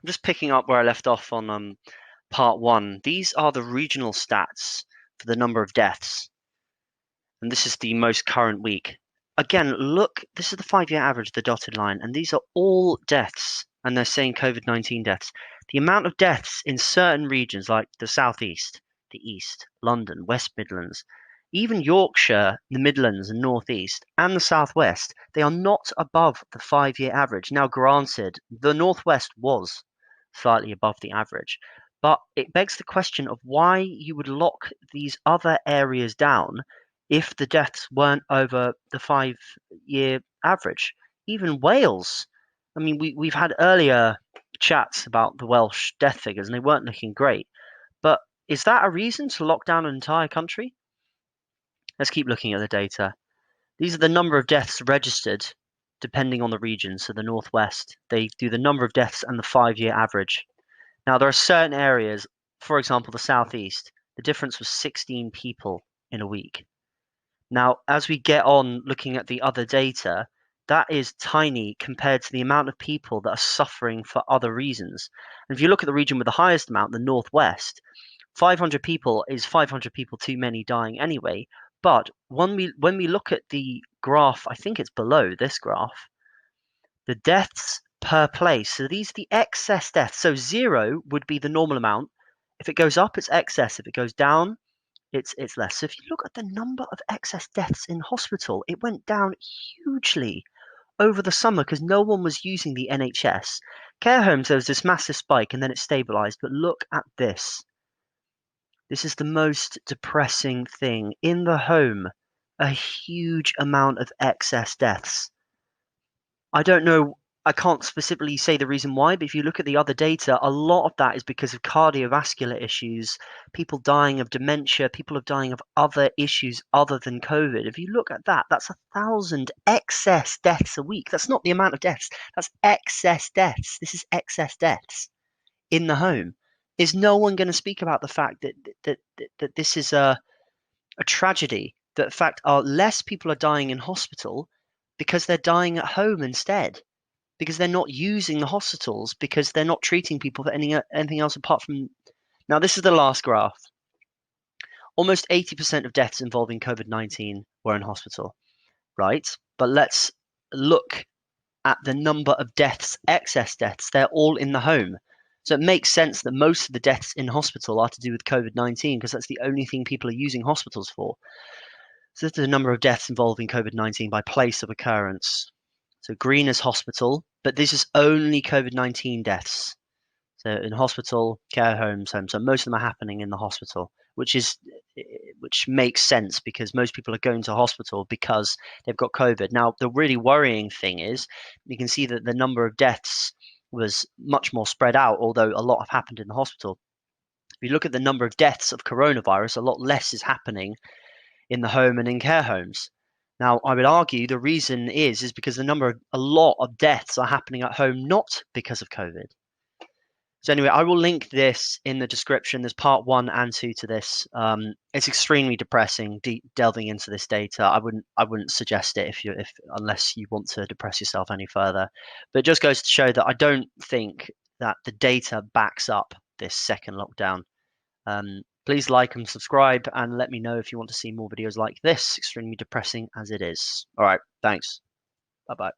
I'm just picking up where I left off on part one. These are the regional stats for the number of deaths, and this is the most current week. Again, look, this is the 5-year average, the dotted line, and these are all deaths, and they're saying COVID-19 deaths. The amount of deaths in certain regions like the southeast, the east, London, West Midlands, even Yorkshire, the Midlands and northeast, and the southwest, they are not above the 5-year average. Now, granted, the northwest was slightly above the average, but it begs the question of why you would lock these other areas down if the deaths weren't over the 5-year average. Even Wales, I mean, we've had earlier chats about the Welsh death figures and they weren't looking great. But is that a reason to lock down an entire country? Let's keep looking at the data. These are the number of deaths registered depending on the region. So the Northwest, they do the number of deaths and the 5-year average. Now, there are certain areas, for example, the Southeast, the difference was 16 people in a week. Now, as we get on looking at the other data, that is tiny compared to the amount of people that are suffering for other reasons. And if you look at the region with the highest amount, the Northwest, 500 people is 500 people too many dying anyway. But when we look at the graph, I think it's below this graph, the deaths per place. So these are the excess deaths. So 0 would be the normal amount. If it goes up, it's excess. If it goes down, it's less. So if you look at the number of excess deaths in hospital, it went down hugely over the summer because no one was using the NHS. Care homes, there was this massive spike and then it stabilized. But look at this. This is the most depressing thing. In the home, a huge amount of excess deaths. I don't know, I can't specifically say the reason why, but if you look at the other data, a lot of that is because of cardiovascular issues, people dying of dementia, people are dying of other issues other than COVID. If you look at that, that's 1,000 excess deaths a week. That's not the amount of deaths, that's excess deaths. This is excess deaths in the home. Is no one going to speak about the fact that this is a tragedy? That in fact less people are dying in hospital because they're dying at home instead, because they're not using the hospitals, because they're not treating people for anything else apart from. Now, this is the last graph. Almost 80% of deaths involving COVID-19 were in hospital, right? But let's look at the number of deaths, excess deaths. They're all in the home. So it makes sense that most of the deaths in hospital are to do with COVID-19 because that's the only thing people are using hospitals for. So this is the number of deaths involving COVID-19 by place of occurrence. So green is hospital, but this is only COVID-19 deaths. So in hospital, care homes, home. So most of them are happening in the hospital, which makes sense because most people are going to hospital because they've got COVID. Now, the really worrying thing is you can see that the number of deaths was much more spread out, although a lot have happened in the hospital. If you look at the number of deaths of coronavirus, a lot less is happening in the home and in care homes. Now, I would argue the reason is because a lot of deaths are happening at home, not because of COVID. So anyway, I will link this in the description. There's part 1 and 2 to this. It's extremely depressing delving into this data. I wouldn't suggest it unless you want to depress yourself any further. But it just goes to show that I don't think that the data backs up this second lockdown. Please like and subscribe and let me know if you want to see more videos like this, extremely depressing as it is. All right, thanks. Bye-bye.